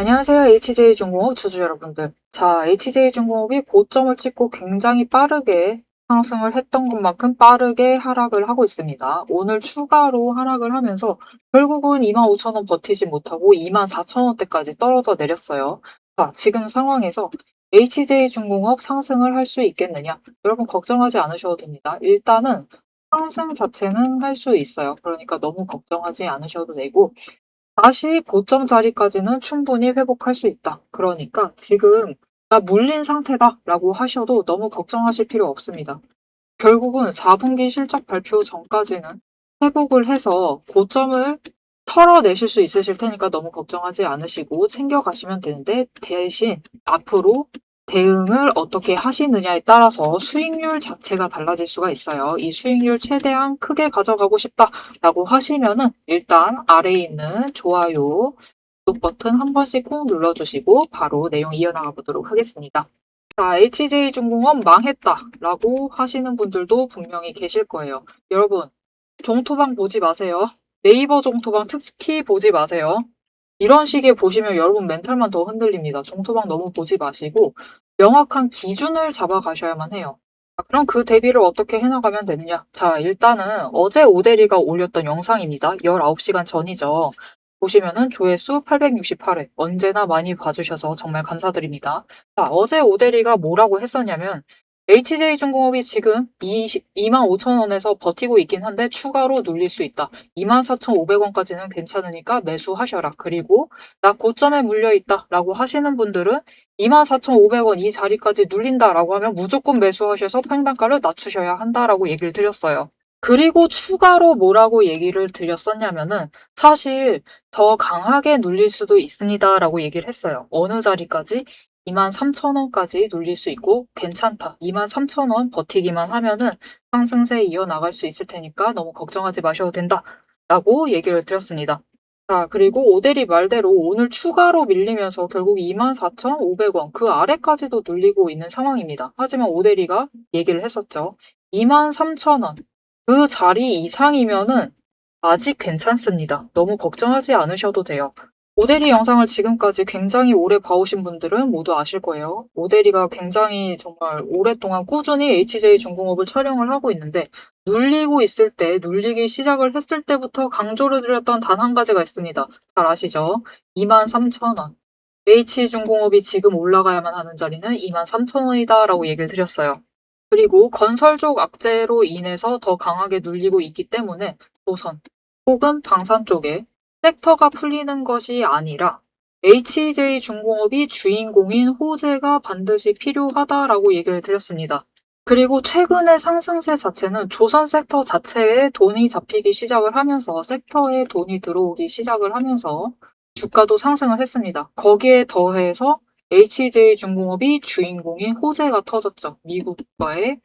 안녕하세요. HJ중공업 주주 여러분들. 자, HJ중공업이 고점을 찍고 굉장히 빠르게 상승을 했던 것만큼 빠르게 하락을 하고 있습니다. 오늘 추가로 하락을 하면서 결국은 25,000원 버티지 못하고 24,000원대까지 떨어져 내렸어요. 자, 지금 상황에서 HJ중공업 상승을 할 수 있겠느냐? 여러분 걱정하지 않으셔도 됩니다. 일단은 상승 자체는 할 수 있어요. 그러니까 너무 걱정하지 않으셔도 되고, 다시 고점 자리까지는 충분히 회복할 수 있다. 그러니까 지금 나 물린 상태다 라고 하셔도 너무 걱정하실 필요 없습니다. 결국은 4분기 실적 발표 전까지는 회복을 해서 고점을 털어내실 수 있으실 테니까 너무 걱정하지 않으시고 챙겨가시면 되는데, 대신 앞으로 대응을 어떻게 하시느냐에 따라서 수익률 자체가 달라질 수가 있어요. 이 수익률 최대한 크게 가져가고 싶다라고 하시면은 일단 아래에 있는 좋아요, 구독 버튼 한 번씩 꼭 눌러주시고 바로 내용 이어나가 보도록 하겠습니다. 자, HJ중공업 망했다라고 하시는 분들도 분명히 계실 거예요. 여러분, 종토방 보지 마세요. 네이버 종토방 특히 보지 마세요. 이런 식의 보시면 여러분 멘탈만 더 흔들립니다. 종토방 너무 보지 마시고 명확한 기준을 잡아가셔야만 해요. 자, 그럼 그 대비를 어떻게 해나가면 되느냐? 자, 일단은 어제 오대리가 올렸던 영상입니다. 19시간 전이죠. 보시면은 조회수 868회. 언제나 많이 봐주셔서 정말 감사드립니다. 자, 어제 오대리가 뭐라고 했었냐면, HJ중공업이 지금 25,000원에서 버티고 있긴 한데 추가로 눌릴 수 있다. 24,500원까지는 괜찮으니까 매수하셔라. 그리고 나 고점에 물려있다 라고 하시는 분들은 24,500원 이 자리까지 눌린다라고 하면 무조건 매수하셔서 평단가를 낮추셔야 한다라고 얘기를 드렸어요. 그리고 추가로 뭐라고 얘기를 드렸었냐면은 사실 더 강하게 눌릴 수도 있습니다라고 얘기를 했어요. 어느 자리까지? 23,000원까지 눌릴 수 있고 괜찮다. 23,000원 버티기만 하면은 상승세 이어나갈 수 있을 테니까 너무 걱정하지 마셔도 된다라고 얘기를 드렸습니다. 자, 그리고 오대리 말대로 오늘 추가로 밀리면서 결국 24,500원 그 아래까지도 눌리고 있는 상황입니다. 하지만 오대리가 얘기를 했었죠. 23,000원 그 자리 이상이면은 아직 괜찮습니다. 너무 걱정하지 않으셔도 돼요. 오대리 영상을 지금까지 굉장히 오래 봐오신 분들은 모두 아실 거예요. 오대리가 굉장히 정말 오랫동안 꾸준히 HJ중공업을 촬영을 하고 있는데, 눌리고 있을 때, 눌리기 시작을 했을 때부터 강조를 드렸던 단 한 가지가 있습니다. 잘 아시죠? 23,000원. H중공업이 지금 올라가야만 하는 자리는 23,000원이다 라고 얘기를 드렸어요. 그리고 건설족 악재로 인해서 더 강하게 눌리고 있기 때문에 조선 혹은 방산 쪽에 섹터가 풀리는 것이 아니라 HJ중공업이 주인공인 호재가 반드시 필요하다라고 얘기를 드렸습니다. 그리고 최근의 상승세 자체는 조선 섹터 자체에 돈이 잡히기 시작을 하면서 섹터에 돈이 들어오기 시작을 하면서 주가도 상승을 했습니다. 거기에 더해서 HJ중공업이 주인공인 호재가 터졌죠. 미군과의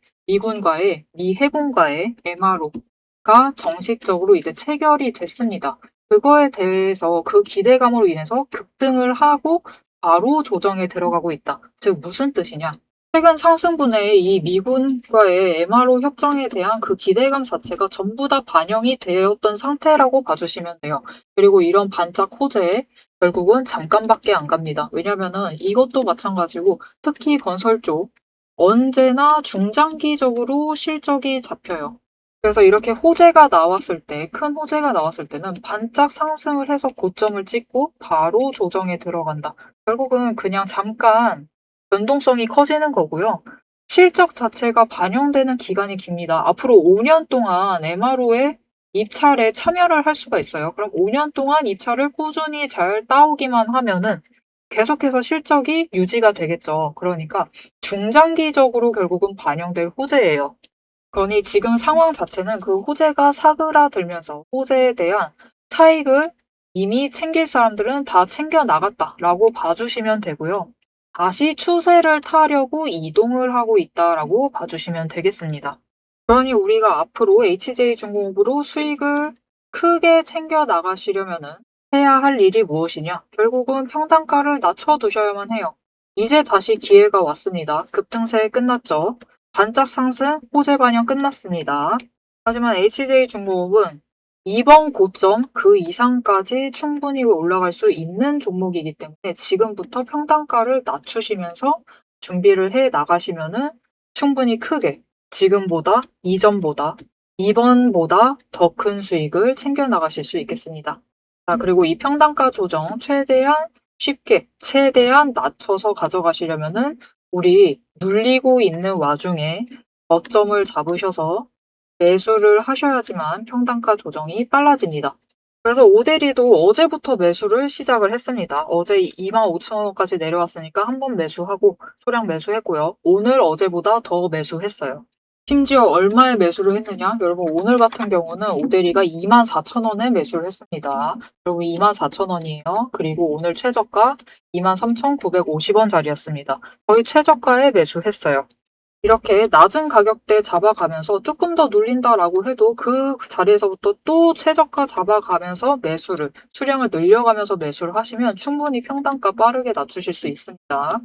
미 해군과의 MRO가 정식적으로 이제 체결이 됐습니다. 그거에 대해서 그 기대감으로 인해서 급등을 하고 바로 조정에 들어가고 있다. 즉 무슨 뜻이냐? 최근 상승분의 이 미군과의 MRO 협정에 대한 그 기대감 자체가 전부 다 반영이 되었던 상태라고 봐주시면 돼요. 그리고 이런 반짝 호재에 결국은 잠깐밖에 안 갑니다. 왜냐면은 이것도 마찬가지고 특히 건설 쪽 언제나 중장기적으로 실적이 잡혀요. 그래서 이렇게 호재가 나왔을 때, 큰 호재가 나왔을 때는 반짝 상승을 해서 고점을 찍고 바로 조정에 들어간다. 결국은 그냥 잠깐 변동성이 커지는 거고요. 실적 자체가 반영되는 기간이 깁니다. 앞으로 5년 동안 MRO에 입찰에 참여를 할 수가 있어요. 그럼 5년 동안 입찰을 꾸준히 잘 따오기만 하면은 계속해서 실적이 유지가 되겠죠. 그러니까 중장기적으로 결국은 반영될 호재예요. 그러니 지금 상황 자체는 그 호재가 사그라들면서 호재에 대한 차익을 이미 챙길 사람들은 다 챙겨 나갔다라고 봐주시면 되고요. 다시 추세를 타려고 이동을 하고 있다라고 봐주시면 되겠습니다. 그러니 우리가 앞으로 HJ중공업으로 수익을 크게 챙겨 나가시려면은 해야 할 일이 무엇이냐? 결국은 평단가를 낮춰두셔야만 해요. 이제 다시 기회가 왔습니다. 급등세 끝났죠? 반짝 상승, 호재 반영 끝났습니다. 하지만 HJ중공업은 이번 고점 그 이상까지 충분히 올라갈 수 있는 종목이기 때문에 지금부터 평단가를 낮추시면서 준비를 해 나가시면은 충분히 크게 지금보다 이전보다 이번보다 더 큰 수익을 챙겨 나가실 수 있겠습니다. 자, 그리고 이 평단가 조정 최대한 쉽게 최대한 낮춰서 가져가시려면은 우리 눌리고 있는 와중에 저점을 잡으셔서 매수를 하셔야지만 평단가 조정이 빨라집니다. 그래서 오데리도 어제부터 매수를 시작을 했습니다. 어제 25,000원까지 내려왔으니까 한 번 매수하고 소량 매수했고요. 오늘 어제보다 더 매수했어요. 심지어 얼마에 매수를 했느냐? 여러분 오늘 같은 경우는 오데리가 24,000원에 매수를 했습니다. 여러분 24,000원이에요. 그리고 오늘 최저가 23,950원짜리였습니다. 거의 최저가에 매수했어요. 이렇게 낮은 가격대 잡아가면서 조금 더 눌린다라고 해도 그 자리에서부터 또 최저가 잡아가면서 매수를, 수량을 늘려가면서 매수를 하시면 충분히 평단가 빠르게 낮추실 수 있습니다.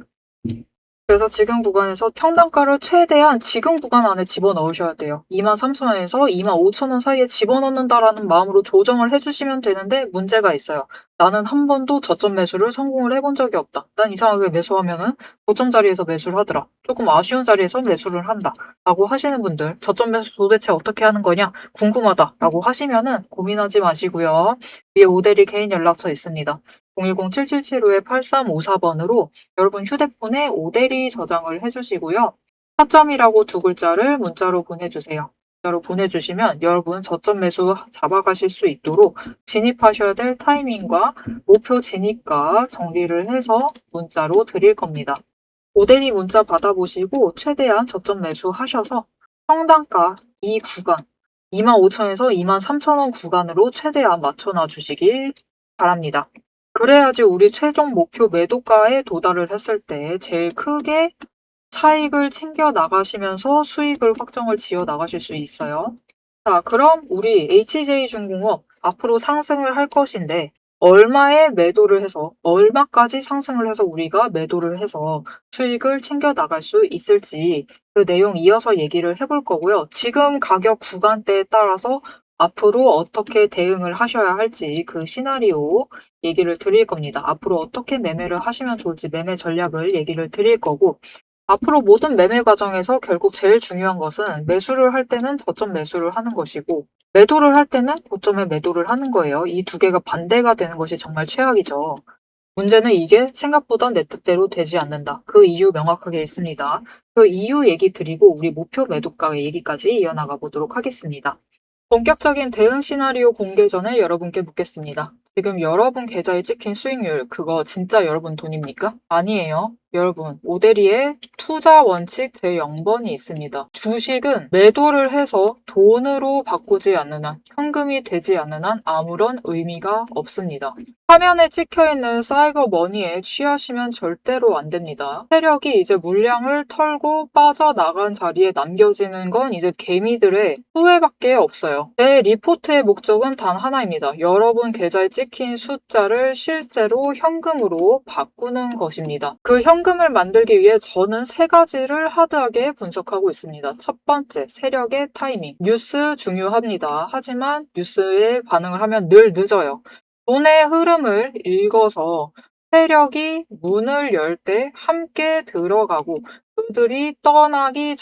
그래서 지금 구간에서 평단가를 최대한 지금 구간 안에 집어넣으셔야 돼요. 23,000원에서 25,000원 사이에 집어넣는다라는 마음으로 조정을 해주시면 되는데 문제가 있어요. 나는 한 번도 저점 매수를 성공을 해본 적이 없다. 난 이상하게 매수하면은 고점 자리에서 매수를 하더라. 조금 아쉬운 자리에서 매수를 한다. 라고 하시는 분들, 저점 매수 도대체 어떻게 하는 거냐? 궁금하다. 라고 하시면은 고민하지 마시고요. 위에 오대리 개인 연락처 있습니다. 010-7775-8354번으로 여러분 휴대폰에 오대리 저장을 해주시고요. 타점이라고 두 글자를 문자로 보내주세요. 문자로 보내주시면 여러분 저점 매수 잡아가실 수 있도록 진입하셔야 될 타이밍과 목표 진입가 정리를 해서 문자로 드릴 겁니다. 오대리 문자 받아보시고 최대한 저점 매수 하셔서 평단가 이 구간 25,000원에서 23,000원 구간으로 최대한 맞춰놔 주시길 바랍니다. 그래야지 우리 최종 목표 매도가에 도달을 했을 때 제일 크게 차익을 챙겨 나가시면서 수익을 확정을 지어 나가실 수 있어요. 자, 그럼 우리 HJ중공업 앞으로 상승을 할 것인데 얼마에 매도를 해서 얼마까지 상승을 해서 우리가 매도를 해서 수익을 챙겨 나갈 수 있을지 그 내용 이어서 얘기를 해볼 거고요. 지금 가격 구간대에 따라서 앞으로 어떻게 대응을 하셔야 할지 그 시나리오 얘기를 드릴 겁니다. 앞으로 어떻게 매매를 하시면 좋을지 매매 전략을 얘기를 드릴 거고 앞으로 모든 매매 과정에서 결국 제일 중요한 것은 매수를 할 때는 저점 매수를 하는 것이고 매도를 할 때는 고점에 매도를 하는 거예요. 이 두 개가 반대가 되는 것이 정말 최악이죠. 문제는 이게 생각보다 내 뜻대로 되지 않는다. 그 이유 명확하게 있습니다. 그 이유 얘기 드리고 우리 목표 매도가 얘기까지 이어나가 보도록 하겠습니다. 본격적인 대응 시나리오 공개 전에 여러분께 묻겠습니다. 지금 여러분 계좌에 찍힌 수익률 그거 진짜 여러분 돈입니까? 아니에요. 여러분, 오데리의 투자 원칙 제0번이 있습니다. 주식은 매도를 해서 돈으로 바꾸지 않는 한, 현금이 되지 않는 한 아무런 의미가 없습니다. 화면에 찍혀있는 사이버 머니에 취하시면 절대로 안 됩니다. 세력이 이제 물량을 털고 빠져나간 자리에 남겨지는 건 이제 개미들의 후회밖에 없어요. 내 리포트의 목적은 단 하나입니다. 여러분 계좌에 찍힌 숫자를 실제로 현금으로 바꾸는 것입니다. 그 현금을 만들기 위해 저는 세 가지를 하드하게 분석하고 있습니다. 첫 번째, 세력의 타이밍. 뉴스 중요합니다. 하지만 뉴스에 반응을 하면 늘 늦어요. 돈의 흐름을 읽어서 세력이 문을 열 때 함께 들어가고 그들이 떠나기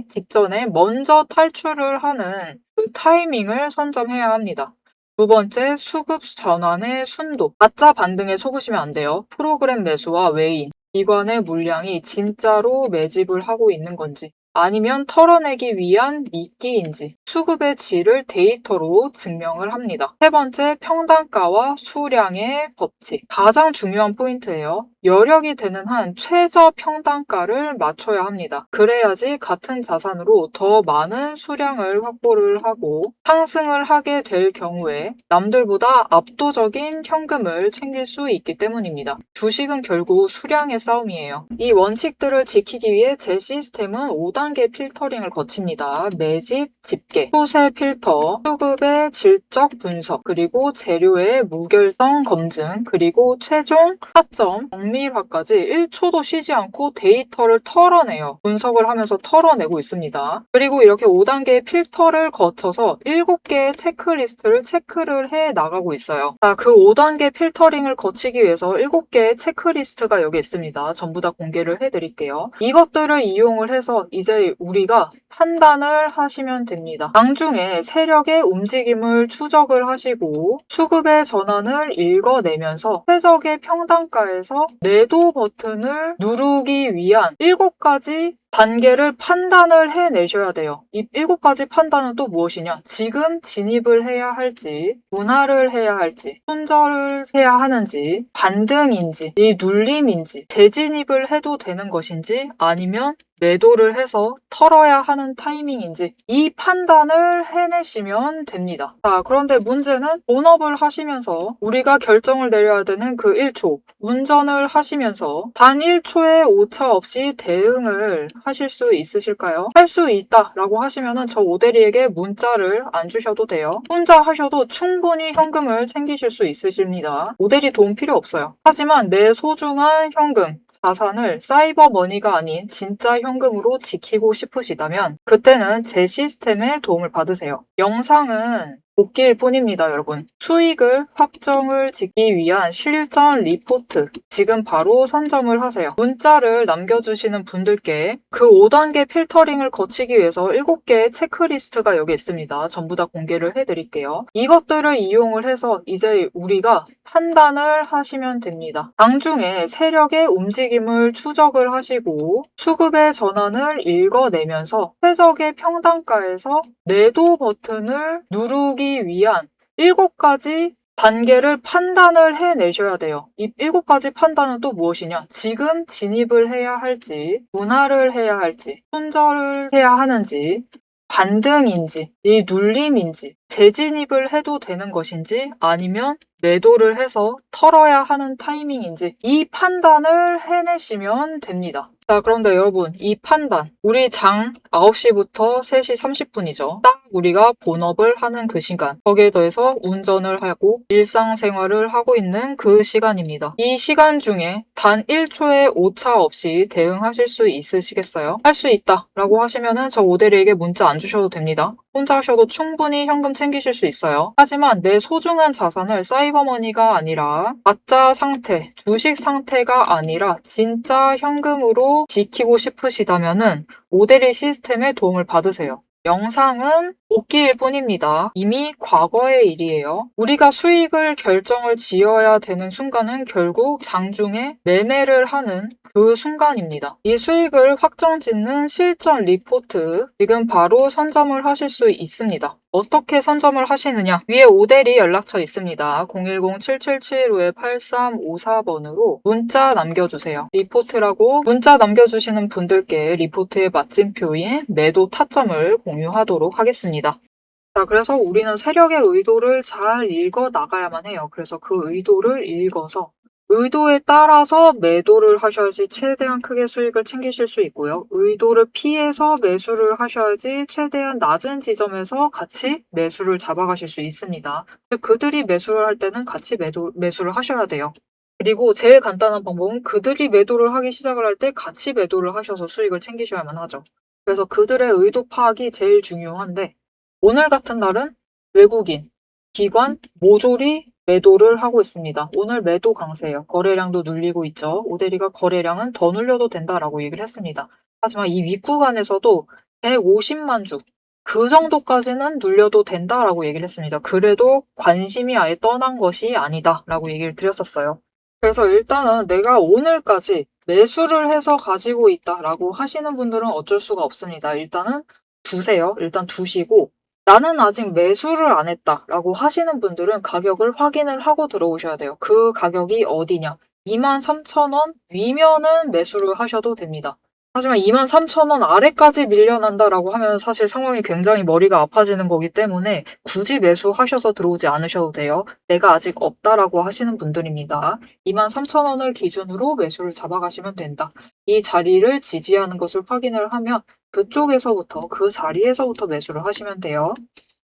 직전에 먼저 탈출을 하는 그 타이밍을 선점해야 합니다. 두 번째, 수급 전환의 순도. 가짜 반등에 속으시면 안 돼요. 프로그램 매수와 외인, 기관의 물량이 진짜로 매집을 하고 있는 건지 아니면 털어내기 위한 미끼인지 수급의 질을 데이터로 증명을 합니다. 세 번째, 평단가와 수량의 법칙. 가장 중요한 포인트예요. 여력이 되는 한 최저 평단가를 맞춰야 합니다. 그래야지 같은 자산으로 더 많은 수량을 확보를 하고 상승을 하게 될 경우에 남들보다 압도적인 현금을 챙길 수 있기 때문입니다. 주식은 결국 수량의 싸움이에요. 이 원칙들을 지키기 위해 제 시스템은 5단계 필터링을 거칩니다. 매집, 집계, 5단계 수세 필터, 수급의 질적 분석, 그리고 재료의 무결성 검증, 그리고 최종 타점 정밀화까지 1초도 쉬지 않고 데이터를 털어내요. 분석을 하면서 털어내고 있습니다. 그리고 이렇게 5단계의 필터를 거쳐서 7개의 체크리스트를 체크를 해 나가고 있어요. 자, 그 5단계 필터링을 거치기 위해서 7개의 체크리스트가 여기 있습니다. 전부 다 공개를 해드릴게요. 이것들을 이용을 해서 이제 우리가 판단을 하시면 됩니다. 장중에 세력의 움직임을 추적을 하시고 수급의 전환을 읽어내면서 최적의 평단가에서 매도 버튼을 누르기 위한 7가지 단계를 판단을 해내셔야 돼요. 이 7가지 판단은 또 무엇이냐? 지금 진입을 해야 할지, 분할을 해야 할지, 손절을 해야 하는지, 반등인지, 이 눌림인지, 재진입을 해도 되는 것인지, 아니면 매도를 해서 털어야 하는 타이밍인지 이 판단을 해내시면 됩니다. 자, 그런데 문제는 본업을 하시면서 우리가 결정을 내려야 되는 그 1초, 운전을 하시면서 단 1초의 오차 없이 대응을 하실 수 있으실까요? 할 수 있다라고 하시면은 저 오대리에게 문자를 안 주셔도 돼요. 혼자 하셔도 충분히 현금을 챙기실 수 있으십니다. 오대리 도움 필요 없어요. 하지만 내 소중한 현금, 자산을 사이버 머니가 아닌 진짜 현금으로 지키고 싶으시다면 그때는 제 시스템의 도움을 받으세요. 영상은 복기일 뿐입니다, 여러분. 수익을 확정을 짓기 위한 실전 리포트 지금 바로 선점을 하세요. 문자를 남겨주시는 분들께 그 5단계 필터링을 거치기 위해서 7개의 체크리스트가 여기 있습니다. 전부 다 공개를 해드릴게요. 이것들을 이용을 해서 이제 우리가 판단을 하시면 됩니다. 장중에 세력의 움직임을 추적을 하시고 수급의 전환을 읽어내면서 최적의 평단가에서 매도 버튼을 누르기 위한 7가지 단계를 판단을 해내셔야 돼요. 이 7가지 판단은 또 무엇이냐? 지금 진입을 해야 할지, 분할을 해야 할지, 손절을 해야 하는지, 반등인지, 이 눌림인지, 재진입을 해도 되는 것인지, 아니면 매도를 해서 털어야 하는 타이밍인지 이 판단을 해내시면 됩니다. 자, 그런데 여러분, 이 판단, 우리 장 9시부터 3시 30분이죠. 딱 우리가 본업을 하는 그 시간, 거기에 더해서 운전을 하고 일상생활을 하고 있는 그 시간입니다. 이 시간 중에 단 1초의 오차 없이 대응하실 수 있으시겠어요? 할 수 있다 라고 하시면은 저 오대리에게 문자 안 주셔도 됩니다. 혼자 하셔도 충분히 현금 챙기실 수 있어요. 하지만 내 소중한 자산을 사이버머니가 아니라 가짜 상태, 주식 상태가 아니라 진짜 현금으로 지키고 싶으시다면은 오대리 시스템의 도움을 받으세요. 영상은 복기일 뿐입니다. 이미 과거의 일이에요. 우리가 수익을 결정을 지어야 되는 순간은 결국 장중에 매매를 하는 그 순간입니다. 이 수익을 확정짓는 실전 리포트 지금 바로 선점을 하실 수 있습니다. 어떻게 선점을 하시느냐? 위에 오대리 연락처 있습니다. 010-7755-8354번으로 문자 남겨주세요. 리포트라고 문자 남겨주시는 분들께 리포트의 마침표인 매도 타점을 공유하도록 하겠습니다. 자, 그래서 우리는 세력의 의도를 잘 읽어 나가야만 해요. 그래서 그 의도를 읽어서 의도에 따라서 매도를 하셔야지 최대한 크게 수익을 챙기실 수 있고요. 의도를 피해서 매수를 하셔야지 최대한 낮은 지점에서 같이 매수를 잡아가실 수 있습니다. 그들이 매수를 할 때는 같이 매수를 하셔야 돼요. 그리고 제일 간단한 방법은 그들이 매도를 하기 시작을 할 때 같이 매도를 하셔서 수익을 챙기셔야만 하죠. 그래서 그들의 의도 파악이 제일 중요한데 오늘 같은 날은 외국인, 기관, 모조리 매도를 하고 있습니다. 오늘 매도 강세예요. 거래량도 눌리고 있죠. 오대리가 거래량은 더 눌려도 된다라고 얘기를 했습니다. 하지만 이 윗구간에서도 150만 주, 그 정도까지는 눌려도 된다라고 얘기를 했습니다. 그래도 관심이 아예 떠난 것이 아니다라고 얘기를 드렸었어요. 그래서 일단은 내가 오늘까지 매수를 해서 가지고 있다라고 하시는 분들은 어쩔 수가 없습니다. 일단은 두세요. 일단 두시고 나는 아직 매수를 안 했다라고 하시는 분들은 가격을 확인을 하고 들어오셔야 돼요. 그 가격이 어디냐? 23,000원 위면은 매수를 하셔도 됩니다. 하지만 23,000원 아래까지 밀려난다라고 하면 사실 상황이 굉장히 머리가 아파지는 거기 때문에 굳이 매수하셔서 들어오지 않으셔도 돼요. 내가 아직 없다라고 하시는 분들입니다. 23,000원을 기준으로 매수를 잡아가시면 된다. 이 자리를 지지하는 것을 확인을 하면 그쪽에서부터 그 자리에서부터 매수를 하시면 돼요.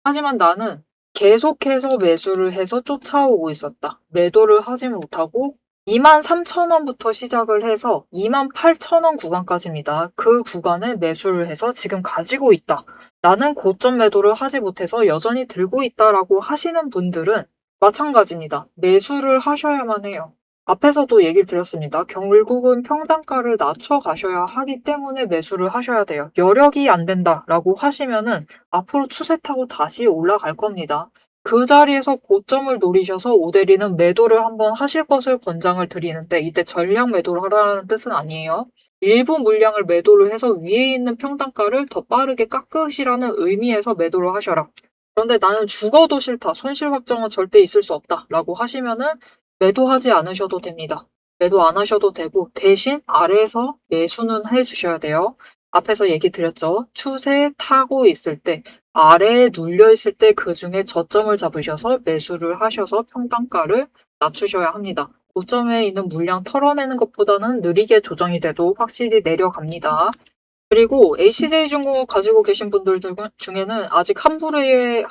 하지만 나는 계속해서 매수를 해서 쫓아오고 있었다. 매도를 하지 못하고 23,000원부터 시작을 해서 28,000원 구간까지입니다. 그 구간에 매수를 해서 지금 가지고 있다. 나는 고점 매도를 하지 못해서 여전히 들고 있다라고 하시는 분들은 마찬가지입니다. 매수를 하셔야만 해요. 앞에서도 얘기를 드렸습니다. 결국은 평단가를 낮춰 가셔야 하기 때문에 매수를 하셔야 돼요. 여력이 안 된다라고 하시면은 앞으로 추세 타고 다시 올라갈 겁니다. 그 자리에서 고점을 노리셔서 오대리는 매도를 한번 하실 것을 권장을 드리는데 이때 전량 매도를 하라는 뜻은 아니에요. 일부 물량을 매도를 해서 위에 있는 평단가를 더 빠르게 깎으시라는 의미에서 매도를 하셔라. 그런데 나는 죽어도 싫다. 손실 확정은 절대 있을 수 없다. 라고 하시면은 매도하지 않으셔도 됩니다. 매도 안 하셔도 되고 대신 아래에서 매수는 해주셔야 돼요. 앞에서 얘기 드렸죠. 추세 타고 있을 때 아래에 눌려 있을 때 그 중에 저점을 잡으셔서 매수를 하셔서 평단가를 낮추셔야 합니다. 고점에 있는 물량 털어내는 것보다는 느리게 조정이 돼도 확실히 내려갑니다. 그리고 HJ중공업 가지고 계신 분들 중에는 아직 한 부류의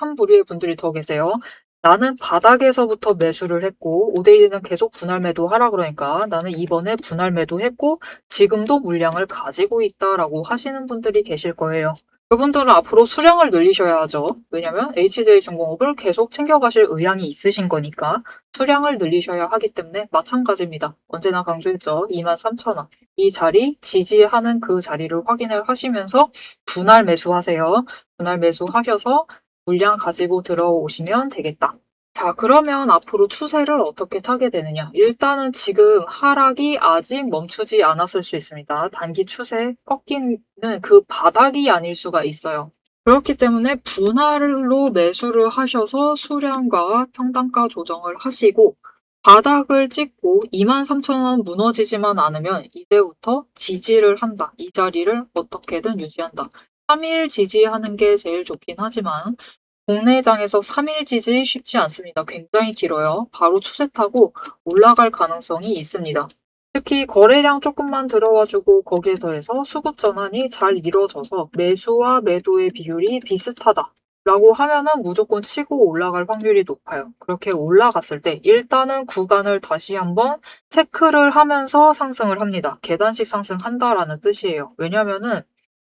분들이 더 계세요. 나는 바닥에서부터 매수를 했고 5대1은 계속 분할 매도하라 그러니까 나는 이번에 분할 매도했고 지금도 물량을 가지고 있다라고 하시는 분들이 계실 거예요. 그분들은 앞으로 수량을 늘리셔야 하죠. 왜냐면 HJ중공업을 계속 챙겨가실 의향이 있으신 거니까 수량을 늘리셔야 하기 때문에 마찬가지입니다. 언제나 강조했죠. 23,000원. 이 자리, 지지하는 그 자리를 확인을 하시면서 분할 매수하세요. 분할 매수하셔서 물량 가지고 들어오시면 되겠다. 자, 그러면 앞으로 추세를 어떻게 타게 되느냐? 일단은 지금 하락이 아직 멈추지 않았을 수 있습니다. 단기 추세 꺾이는 그 바닥이 아닐 수가 있어요. 그렇기 때문에 분할로 매수를 하셔서 수량과 평단가 조정을 하시고 바닥을 찍고 23,000원 무너지지만 않으면 이제부터 지지를 한다. 이 자리를 어떻게든 유지한다. 3일 지지하는 게 제일 좋긴 하지만 국내장에서 3일 지지 쉽지 않습니다. 굉장히 길어요. 바로 추세 타고 올라갈 가능성이 있습니다. 특히 거래량 조금만 들어와주고 거기에 더해서 수급 전환이 잘 이루어져서 매수와 매도의 비율이 비슷하다. 라고 하면은 무조건 치고 올라갈 확률이 높아요. 그렇게 올라갔을 때 일단은 구간을 다시 한번 체크를 하면서 상승을 합니다. 계단식 상승한다라는 뜻이에요. 왜냐면은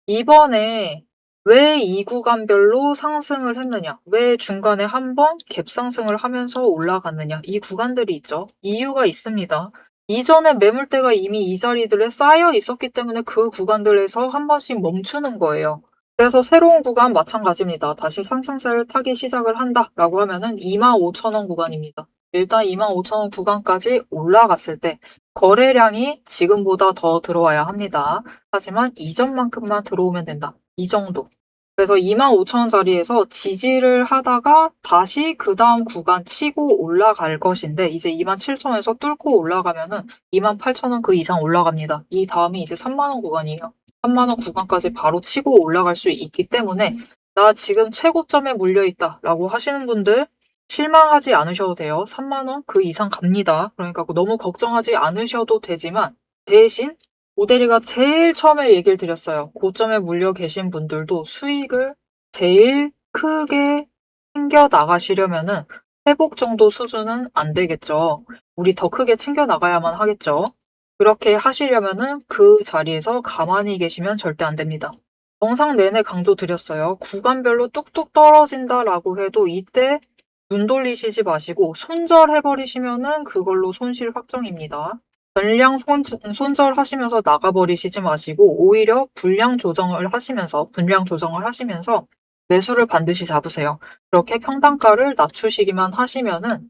이번에 왜 이 구간별로 상승을 했느냐? 왜 중간에 한번 갭 상승을 하면서 올라갔느냐? 이 구간들이 있죠. 이유가 있습니다. 이전에 매물대가 이미 이 자리들에 쌓여 있었기 때문에 그 구간들에서 한 번씩 멈추는 거예요. 그래서 새로운 구간 마찬가지입니다. 다시 상승세를 타기 시작을 한다라고 하면은 25,000원 구간입니다. 일단 25,000원 구간까지 올라갔을 때 거래량이 지금보다 더 들어와야 합니다. 하지만 이전만큼만 들어오면 된다. 이 정도. 그래서 25,000원짜리에서 지지를 하다가 다시 그 다음 구간 치고 올라갈 것인데 이제 27,000원에서 뚫고 올라가면은 28,000원 그 이상 올라갑니다. 이 다음이 이제 3만원 구간이에요. 3만원 구간까지 바로 치고 올라갈 수 있기 때문에 나 지금 최고점에 물려있다 라고 하시는 분들 실망하지 않으셔도 돼요. 3만원 그 이상 갑니다. 그러니까 너무 걱정하지 않으셔도 되지만 대신 오대리가 제일 처음에 얘기를 드렸어요. 고점에 물려 계신 분들도 수익을 제일 크게 챙겨 나가시려면은 회복 정도 수준은 안 되겠죠. 우리 더 크게 챙겨 나가야만 하겠죠. 그렇게 하시려면은 그 자리에서 가만히 계시면 절대 안 됩니다. 영상 내내 강조 드렸어요. 구간별로 뚝뚝 떨어진다라고 해도 이때 눈 돌리시지 마시고 손절해버리시면은 그걸로 손실 확정입니다. 전량 손절하시면서 나가버리시지 마시고 오히려 분량 조정을 하시면서 매수를 반드시 잡으세요. 그렇게 평단가를 낮추시기만 하시면은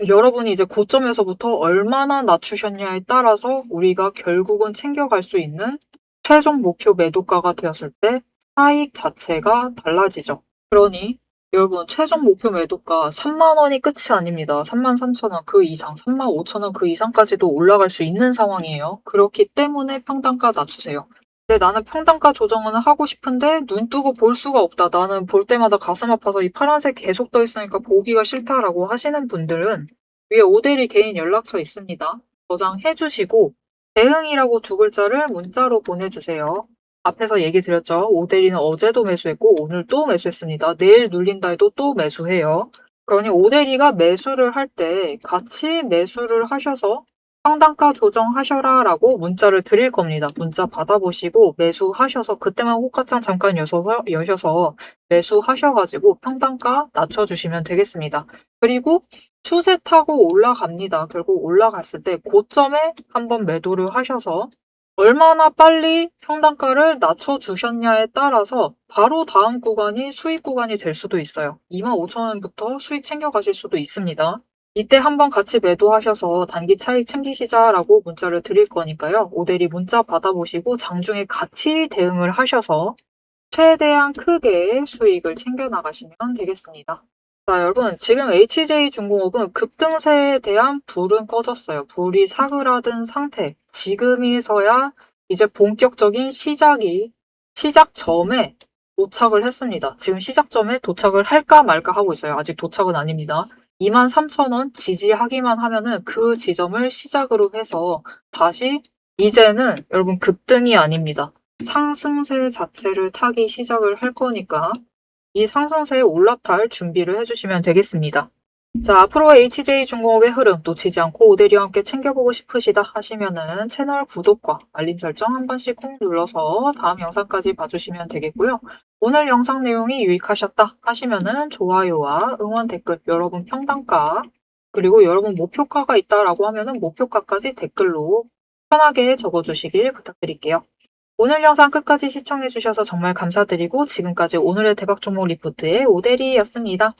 여러분이 이제 고점에서부터 얼마나 낮추셨냐에 따라서 우리가 결국은 챙겨갈 수 있는 최종 목표 매도가가 되었을 때 차익 자체가 달라지죠. 그러니 여러분 최종 목표 매도가 3만 원이 끝이 아닙니다. 33,000원 그 이상, 35,000원 그 이상까지도 올라갈 수 있는 상황이에요. 그렇기 때문에 평단가 낮추세요. 근데 나는 평단가 조정은 하고 싶은데 눈 뜨고 볼 수가 없다. 나는 볼 때마다 가슴 아파서 이 파란색 계속 떠 있으니까 보기가 싫다라고 하시는 분들은 위에 오대리 개인 연락처 있습니다. 저장해 주시고 대응이라고 두 글자를 문자로 보내주세요. 앞에서 얘기 드렸죠. 오데리는 어제도 매수했고 오늘 또 매수했습니다. 내일 눌린다 해도 또 매수해요. 그러니 오데리가 매수를 할 때 같이 매수를 하셔서 상단가 조정하셔라 라고 문자를 드릴 겁니다. 문자 받아보시고 매수하셔서 그때만 호가창 잠깐 여셔서 매수하셔가지고 평단가 낮춰주시면 되겠습니다. 그리고 추세 타고 올라갑니다. 결국 올라갔을 때 고점에 한번 매도를 하셔서 얼마나 빨리 평단가를 낮춰주셨냐에 따라서 바로 다음 구간이 수익 구간이 될 수도 있어요. 25,000원부터 수익 챙겨가실 수도 있습니다. 이때 한번 같이 매도하셔서 단기 차익 챙기시자라고 문자를 드릴 거니까요. 오데리 문자 받아보시고 장중에 같이 대응을 하셔서 최대한 크게 수익을 챙겨나가시면 되겠습니다. 자, 여러분, 지금 HJ중공업은 급등세에 대한 불은 꺼졌어요. 불이 사그라든 상태. 지금에서야 이제 본격적인 시작점에 도착을 했습니다. 지금 시작점에 도착을 할까 말까 하고 있어요. 아직 도착은 아닙니다. 23,000원 지지하기만 하면은 그 지점을 시작으로 해서 다시 이제는 여러분 급등이 아닙니다. 상승세 자체를 타기 시작을 할 거니까 이 상승세에 올라탈 준비를 해주시면 되겠습니다. 자, 앞으로의 HJ중공업의 흐름 놓치지 않고 오데리와 함께 챙겨보고 싶으시다 하시면은 채널 구독과 알림 설정 한 번씩 꾹 눌러서 다음 영상까지 봐주시면 되겠고요. 오늘 영상 내용이 유익하셨다 하시면은 좋아요와 응원 댓글, 여러분 평단가, 그리고 여러분 목표가가 있다라고 하면은 목표가까지 댓글로 편하게 적어주시길 부탁드릴게요. 오늘 영상 끝까지 시청해주셔서 정말 감사드리고 지금까지 오늘의 대박 종목 리포트의 오데리였습니다.